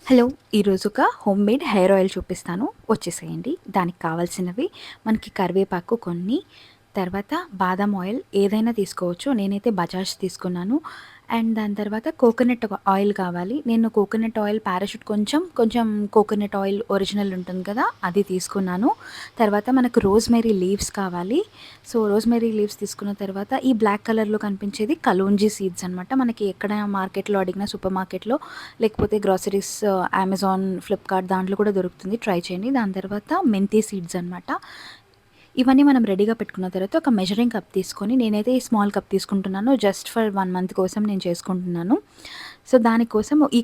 Hello! ఈరోజు ఒక homemade hair oil చూపిస్తాను. వచ్చేసేయండి. దానికి కావాల్సినవి మనకి కరివేపాకు కొన్ని, తర్వాత బాదం ఆయిల్ ఏదైనా తీసుకోవచ్చు. నేనైతే బజాజ్ తీసుకున్నాను. అండ్ దాని తర్వాత కోకోనట్ ఆయిల్ కావాలి. నేను కోకోనట్ ఆయిల్ పారాషూట్ కొంచెం కోకోనట్ ఆయిల్ ఒరిజినల్ ఉంటుంది కదా! అది తీసుకున్నాను. తర్వాత మనకు రోజ్‌మెరీ లీవ్స్ కావాలి. సో, రోజ్‌మెరీ లీవ్స్ తీసుకున్న తర్వాత ఈ బ్లాక్ కలర్‌లో కనిపించేది కలోంజీ సీడ్స్ అనమాట. మనకి ఎక్కడ మార్కెట్‌లో అడిగినా సూపర్ మార్కెట్‌లో లేకపోతే గ్రోసరీస్ అమెజాన్, ఫ్లిప్‌కార్ట్ దాంట్లో కూడా దొరుకుతుంది. ట్రై చేయండి. దాని తర్వాత మెంతి సీడ్స్ అనమాట. ఇవన్నీ మనం రెడీగా పెట్టుకున్న తర్వాత ఒక మెజరింగ్ కప్ తీసుకొని నేనైతే ఈ స్మాల్ కప్ తీసుకుంటున్నాను. జస్ట్ ఫర్ 1 మంత్ కోసం నేను చేసుకుంటున్నాను. సో, దానికోసం ఈ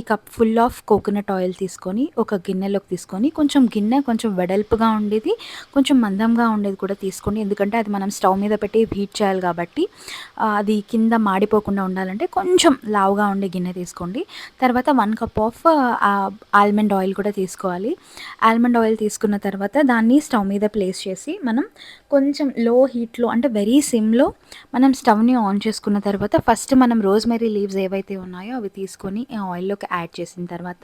cup full of coconut oil తీసుకొని ఒక గిన్నెలోకి తీసుకొని గిన్నె కొంచెం వెడల్పుగా ఉండేది, కొంచెం మందంగా ఉండేది కూడా తీసుకోండి. ఎందుకంటే అది మనం స్టవ్ మీద పెట్టి హీట్ చేయాలి కాబట్టి అది కింద మాడిపోకుండా ఉండాలంటే కొంచెం లావుగా ఉండే గిన్నె తీసుకోండి. తర్వాత 1 కప్ ఆఫ్ ఆల్మండ్ ఆయిల్ కూడా తీసుకోవాలి. ఆల్మండ్ ఆయిల్ తీసుకున్న తర్వాత దాన్ని స్టవ్ మీద ప్లేస్ చేసి మనం కొంచెం లో హీట్‌లో అంటే వెరీ సిమ్‌లో మనం స్టవ్‌ని ఆన్ చేసుకున్న తర్వాత ఫస్ట్ మనం రోజ్‌మెరీ లీవ్స్ ఏవైతే ఉన్నాయో అవి తీసుకొని ఈ ఆయిల్‌లోకి యాడ్ చేసిన తర్వాత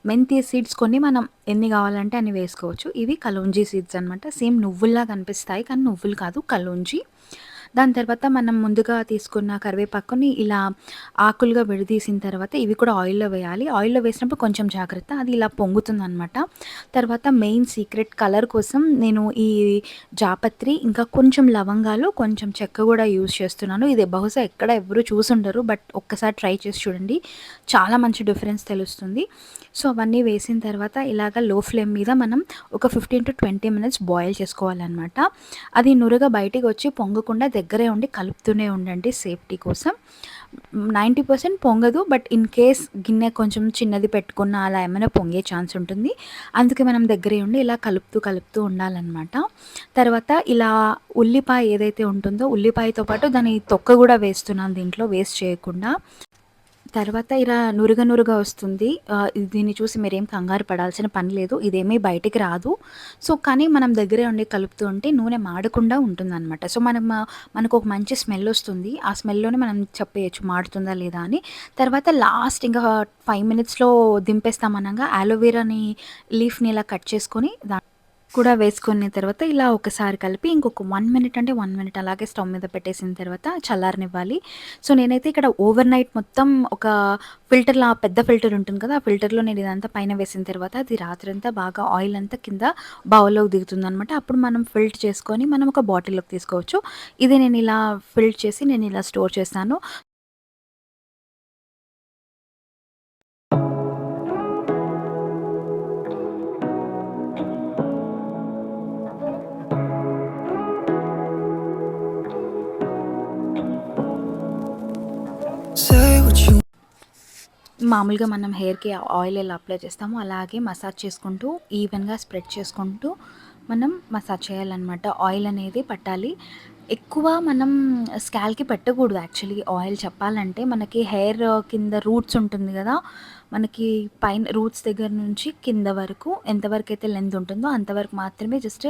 మెంతి సీడ్స్ కొన్ని మనం ఎన్ని కావాలంటే అన్ని వేసుకోవచ్చు. ఇవి కలోంజీ సీడ్స్ అనమాట. సేమ్ నువ్వుల్లా కనిపిస్తాయి కానీ నువ్వులు కాదు కలోంజీ. దాని తర్వాత మనం ముందుగా తీసుకున్న కరివేపాకుని ఇలా ఆకులుగా విడదీసిన తర్వాత ఇవి కూడా ఆయిల్‌లో వేయాలి. ఆయిల్‌లో వేసినప్పుడు కొంచెం జాగ్రత్త. అది ఇలా పొంగుతుందనమాట. తర్వాత మెయిన్ సీక్రెట్ కలర్ కోసం నేను ఈ జాపత్రి, ఇంకా కొంచెం లవంగాలు, కొంచెం చెక్క కూడా యూజ్ చేస్తున్నాను. ఇది బహుశా ఎక్కడ ఎవ్వరు చూసుండరు. బట్ ఒక్కసారి ట్రై చేసి చూడండి. చాలా మంచి డిఫరెన్స్ తెలుస్తుంది. సో, అవన్నీ వేసిన తర్వాత ఇలాగ లో ఫ్లేమ్ మీద మనం ఒక 15-20 మినిట్స్ బాయిల్ చేసుకోవాలనమాట. అది నురగ బయటికి వచ్చి పొంగకుండా దగ్గరే ఉండి కలుపుతూనే ఉండండి సేఫ్టీ కోసం. 90% పొంగదు. బట్ ఇన్ కేస్ గిన్నె కొంచెం చిన్నది పెట్టుకున్న అలా ఏమైనా పొంగే ఛాన్స్ ఉంటుంది. అందుకే మనం దగ్గరే ఉండి ఇలా కలుపుతూ ఉండాలనమాట. తర్వాత ఇలా ఉల్లిపాయ ఏదైతే ఉంటుందో ఉల్లిపాయతో పాటు దాని తొక్క కూడా వేస్తున్నాను దీంట్లో వేస్ట్ చేయకుండా. తర్వాత ఇలా నురగ వస్తుంది. దీన్ని చూసి మీరేం కంగారు పడాల్సిన పని లేదు. ఇదేమీ బయటికి రాదు. సో, కానీ మనం దగ్గరే ఉండి కలుపుతూ ఉంటే నూనె మాడకుండా ఉంటుందనమాట. సో, మనకు ఒక మంచి స్మెల్ వస్తుంది. ఆ స్మెల్‌లోనే మనం చెప్పేయొచ్చు మాడుతుందా లేదా అని. తర్వాత లాస్ట్ ఇంకా 5 మినిట్స్‌లో దింపేస్తాం అనంగా అలోవెరాని లీఫ్‌ని ఇలా కట్ చేసుకొని కూడా వేసుకున్న తర్వాత ఇలా ఒకసారి కలిపి ఇంకొక 1 మినిట్ అంటే 1 మినిట్ అలాగే స్టవ్ మీద పెట్టేసిన తర్వాత చల్లారనివ్వాలి. సో, నేనైతే ఇక్కడ ఓవర్ నైట్ మొత్తం ఒక పెద్ద ఫిల్టర్ ఉంటుంది కదా! ఆ ఫిల్టర్‌లో నేను ఇదంతా పైన వేసిన తర్వాత అది రాత్రంతా బాగా ఆయిల్ అంతా కింద బౌల్‌లోకి దిగుతుందనమాట. అప్పుడు మనం ఫిల్టర్ చేసుకొని మనం ఒక బాటిల్‌లోకి తీసుకోవచ్చు. ఇది నేను ఇలా ఫిల్టర్ చేసి నేను ఇలా స్టోర్ చేస్తాను. Say what you మామూలుగా మనం హెయిర్‌కి ఆయిల్ ఎలా అప్లై చేస్తామో అలాగే మసాజ్ చేసుకుంటూ ఈవెన్‌గా స్ప్రెడ్ చేసుకుంటూ మనం మసాజ్ చేయాలన్నమాట. ఆయిల్ అనేది పట్టాలి. ఎక్కువ మనం స్కాల్‌కి పెట్టకూడదు యాక్చువల్లీ ఆయిల్ చెప్పాలంటే. మనకి హెయిర్ కింద రూట్స్ ఉంటుంది గదా! మనకి పైన రూట్స్ దగ్గర నుంచి కింద వరకు ఎంతవరకైతే లెంత్ ఉంటుందో అంతవరకు మాత్రమే జస్ట్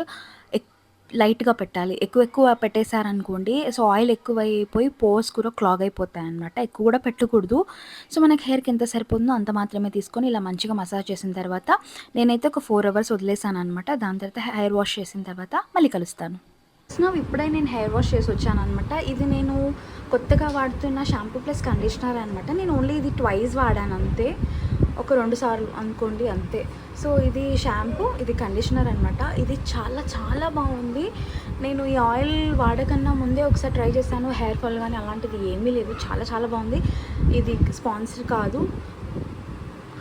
ఎక్ లైట్‌గా పెట్టాలి. ఎక్కువ పెట్టేసారనుకోండి సో, ఆయిల్ ఎక్కువైపోయి పోర్స్ కూడా క్లాగ్ అయిపోతాయన్నమాట. ఎక్కువ కూడా పెట్టకూడదు. సో, మనకి హెయిర్‌కి ఎంత సరిపోతుందో అంత మాత్రమే తీసుకొని ఇలా మంచిగా మసాజ్ చేసిన తర్వాత నేనైతే ఒక 4 అవర్స్ వదిలేసాననమాట. దాని తర్వాత హెయిర్ వాష్ చేసిన తర్వాత మళ్ళీ కలుస్తాను. ఇప్పుడే నేను హెయిర్ వాష్ చేసి వచ్చాననమాట. ఇది నేను కొత్తగా వాడుతున్న షాంపూ ప్లస్ కండిషనర్ అనమాట. నేను ఓన్లీ ఇది ట్వైస్ వాడాను అంతే. ఒక 2 సార్లు అనుకోండి అంతే. సో, ఇది షాంపూ, ఇది కండిషనర్ అనమాట. ఇది చాలా బాగుంది. నేను ఈ ఆయిల్ వాడకన్నా ముందే ఒకసారి ట్రై చేశాను. హెయిర్ ఫాల్ కానీ అలాంటిది ఏమీ లేదు. చాలా బాగుంది. ఇది స్పాన్సర్ కాదు.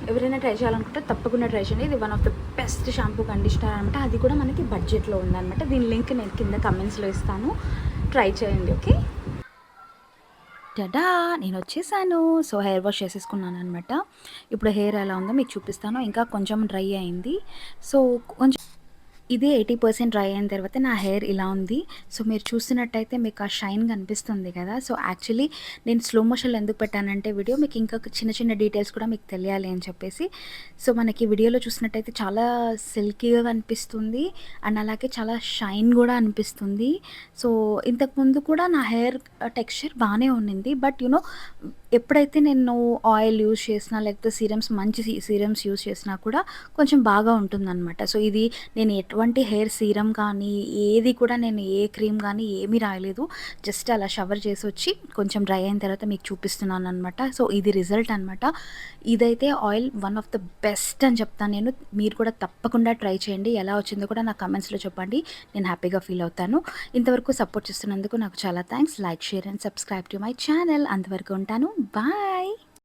ఎవరైనా ట్రై చేయాలనుకుంటే తప్పకుండా ట్రై చేయండి. ఇది one of the best shampoo conditioner అనమాట. అది కూడా మనకి బడ్జెట్లో ఉందన్నమాట. దీని లింక్ నేను కింద కమెంట్స్‌లో ఇస్తాను. ట్రై చేయండి. ఓకే. టడా! నేనొచ్చేసాను. సో, హెయిర్ వాష్ చేసేసుకున్నాననమాట. ఇప్పుడు హెయిర్ ఎలా ఉందో మీకు చూపిస్తాను. ఇంకా కొంచెం డ్రై అయింది. సో, కొంచెం ఇది 80% డ్రై అయిన తర్వాత నా హెయిర్ ఇలా ఉంది. సో, మీరు చూస్తున్నట్టయితే మీకు ఆ షైన్ కనిపిస్తుంది కదా! సో, యాక్చువల్లీ నేను స్లో మోషన్‌లో ఎందుకు పెట్టానంటే వీడియో మీకు ఇంకా చిన్న డీటెయిల్స్ కూడా మీకు తెలియాలి అని చెప్పేసి. సో, మనకి వీడియోలో చూసినట్టయితే చాలా సిల్కీగా కనిపిస్తుంది. అండ్ అలాగే చాలా షైన్ కూడా అనిపిస్తుంది. సో, ఇంతకుముందు కూడా నా హెయిర్ టెక్స్చర్ బాగానే ఉన్నింది. బట్ ఎప్పుడైతే నేను ఆయిల్ యూజ్ చేసినా, లేకపోతే సీరమ్స్ మంచి సీరమ్స్ యూజ్ చేసినా కూడా కొంచెం బాగా ఉంటుందనమాట. సో, ఇది నేను ఎటువంటి హెయిర్ సీరమ్ కానీ, ఏది కూడా నేను ఏ క్రీమ్ గానీ ఏమీ రాయలేదు. జస్ట్ అలా షవర్ చేసొచ్చి కొంచెం డ్రై అయిన తర్వాత మీకు చూపిస్తున్నాననమాట. సో, ఇది రిజల్ట్ అనమాట. ఇదైతే oil one of the best అని చెప్తాను నేను. మీరు కూడా తప్పకుండా ట్రై చేయండి. ఎలా వచ్చిందో కూడా నాకు కామెంట్స్‌లో చెప్పండి. నేను హ్యాపీగా ఫీల్ అవుతాను. ఇంతవరకు సపోర్ట్ చేస్తున్నందుకు నాకు చాలా thanks. Like, share and subscribe to my channel. అంతవరకు ఉంటాను. బాయ్.